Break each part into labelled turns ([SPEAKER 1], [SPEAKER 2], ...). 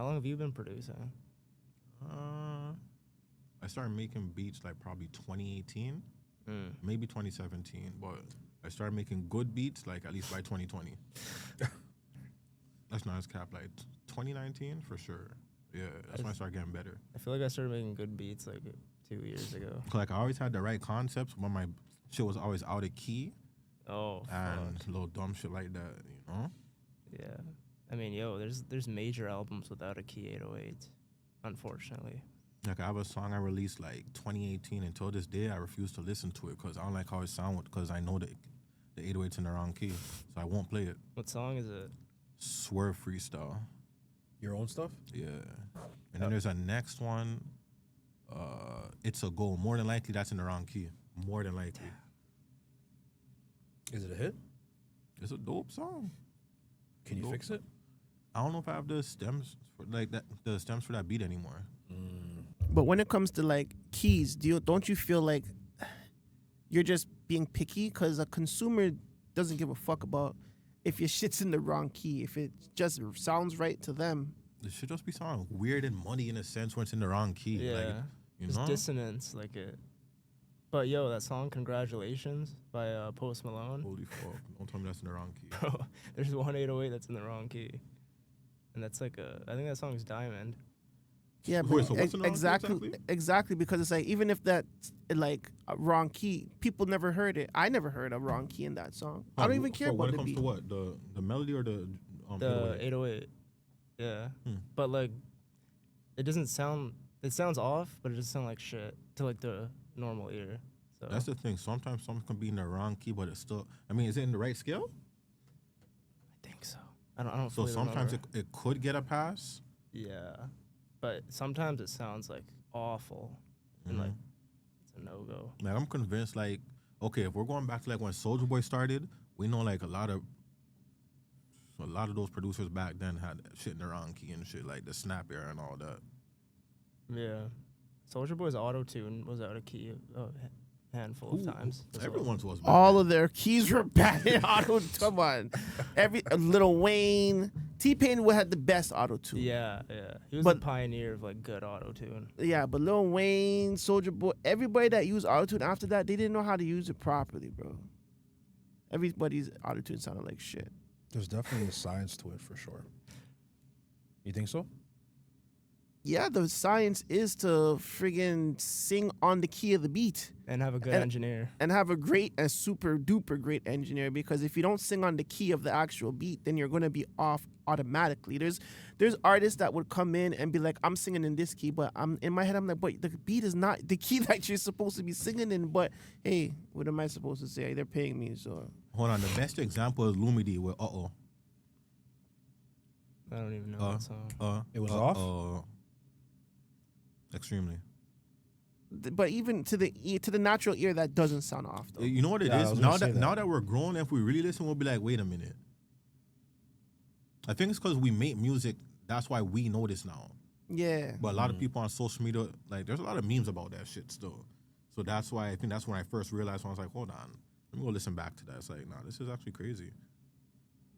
[SPEAKER 1] How long have you been producing?
[SPEAKER 2] I started making beats like probably 2018, maybe 2017, but I started making good beats like at least by 2020. That's not as cap, like 2019 for sure. Yeah, that's when I started getting better.
[SPEAKER 1] I feel like I started making good beats like 2 years ago.
[SPEAKER 2] Like I always had the right concepts, but my shit was always out of key.
[SPEAKER 1] Oh,
[SPEAKER 2] and
[SPEAKER 1] fuck.
[SPEAKER 2] little dumb shit like that, you know?
[SPEAKER 1] Yeah. I mean, there's major albums without a key 808, unfortunately.
[SPEAKER 2] Like I have a song I released like 2018, and until this day I refuse to listen to it because I don't like how it sounds because I know that the 808's in the wrong key, so I won't play it.
[SPEAKER 1] What song is it?
[SPEAKER 2] Swerve Freestyle.
[SPEAKER 3] Your own stuff?
[SPEAKER 2] Yeah. And then there's a next one. It's a Go. More than likely that's in the wrong key. More than likely.
[SPEAKER 3] Is it a hit?
[SPEAKER 2] It's a dope song.
[SPEAKER 3] Can you fix it?
[SPEAKER 2] I don't know if I have the stems for like that. The stems for that beat anymore.
[SPEAKER 4] But when it comes to like keys, don't you feel like you're just being picky? Because a consumer doesn't give a fuck about if your shit's in the wrong key. If it just sounds right to them.
[SPEAKER 2] It should just be sounding weird and muddy in a sense when it's in the wrong key.
[SPEAKER 1] Yeah.
[SPEAKER 2] Like, you
[SPEAKER 1] Just
[SPEAKER 2] know?
[SPEAKER 1] dissonance, like it. But yo, that song "Congratulations" by Post Malone.
[SPEAKER 2] Holy fuck! Don't tell me that's in the wrong key.
[SPEAKER 1] Bro, there's one 808 that's in the wrong key, and that's like I think that song's Diamond.
[SPEAKER 4] Yeah,
[SPEAKER 2] Wait,
[SPEAKER 4] but
[SPEAKER 2] so what's in the wrong key
[SPEAKER 4] exactly because it's like even if that's like a wrong key, people never heard it. I never heard a wrong key in that song. I don't even care
[SPEAKER 2] so
[SPEAKER 4] about
[SPEAKER 2] when
[SPEAKER 4] the
[SPEAKER 2] it comes
[SPEAKER 4] beat.
[SPEAKER 2] to what the melody or the
[SPEAKER 1] The 808. Yeah. But like, it doesn't sound. It sounds off, but it doesn't sound like shit to like the normal ear. So
[SPEAKER 2] That's the thing. Sometimes something can be in the wrong key, but it's still. I mean, is it in the right scale?
[SPEAKER 1] I think so. I don't.
[SPEAKER 2] So
[SPEAKER 1] fully
[SPEAKER 2] sometimes
[SPEAKER 1] remember.
[SPEAKER 2] it could get a pass.
[SPEAKER 1] Yeah, but sometimes it sounds like awful, and like it's a no go.
[SPEAKER 2] Like I'm convinced. Like, okay, if we're going back to like when Soulja Boy started, we know like a lot of those producers back then had shit in the wrong key and shit, like the snap era and all that.
[SPEAKER 1] Yeah, Soulja Boy's auto tune was out of key a handful of times. as well.
[SPEAKER 2] Everyone's was.
[SPEAKER 4] All of their keys were bad in auto. Come on, Lil Wayne, T-Pain had the best auto tune.
[SPEAKER 1] Yeah, he was
[SPEAKER 4] But-
[SPEAKER 1] the pioneer of like good auto tune.
[SPEAKER 4] Yeah, but Lil Wayne, Soulja Boy, everybody that used autotune after that, they didn't know how to use it properly, bro. Everybody's autotune sounded like shit.
[SPEAKER 3] There's definitely a science to it for sure. You think so?
[SPEAKER 4] Yeah, the science is to friggin' sing on the key of the beat
[SPEAKER 1] And have a good
[SPEAKER 4] And-
[SPEAKER 1] engineer.
[SPEAKER 4] and have a super duper great engineer, because if you don't sing on the key of the actual beat, then you're gonna be off automatically. There's artists that would come in and be like, I'm singing in this key, but I'm in my head I'm like, but the beat is not the key that you're supposed to be singing in. But hey, what am I supposed to say? They're paying me, so
[SPEAKER 2] Hold on, the best example is Lumidee with
[SPEAKER 1] I don't even know that song.
[SPEAKER 3] It was off?
[SPEAKER 2] Extremely.
[SPEAKER 4] but even to the natural ear, that doesn't sound off though.
[SPEAKER 2] You know what it
[SPEAKER 3] Yeah, I
[SPEAKER 2] is?
[SPEAKER 3] was gonna say that.
[SPEAKER 2] Now that we're grown, if we really listen, we'll be like, wait a minute. I think it's because we make music. That's why we know this now.
[SPEAKER 4] Yeah.
[SPEAKER 2] But a lot of people on social media, like, there's a lot of memes about that shit still. So that's why I think that's when I first realized when I was like, hold on, let me go listen back to that. It's like, nah, this is actually crazy.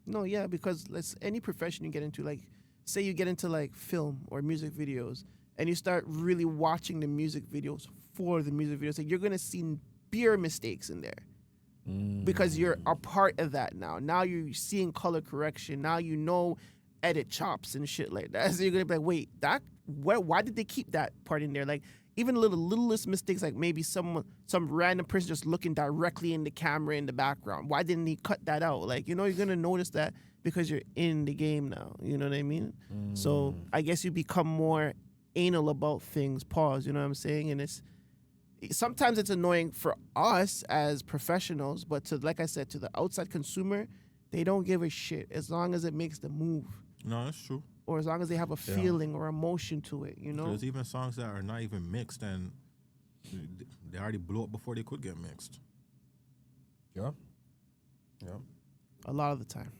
[SPEAKER 4] No, yeah, because any profession you get into, like, say you get into like film or music videos, and you start really watching the music videos for the music videos, like, you're gonna see beer mistakes in there because you're a part of that now. Now you're seeing color correction. Now you know edit chops and shit like that. So you're gonna be like, wait, why did they keep that part in there? Like, even littlest mistakes, like maybe some random person just looking directly in the camera in the background. Why didn't he cut that out? Like, you know, you're gonna notice that because you're in the game now. You know what I mean? So I guess you become more anal about things. Pause. You know what I'm saying? And sometimes it's annoying for us as professionals, but like I said, to the outside consumer, they don't give a shit as long as it makes the move,
[SPEAKER 2] No, that's true.
[SPEAKER 4] or as long as they have a feeling or emotion to it. You know?
[SPEAKER 2] There's even songs that are not even mixed and they already blew up before they could get mixed.
[SPEAKER 3] Yeah.
[SPEAKER 4] A lot of the time.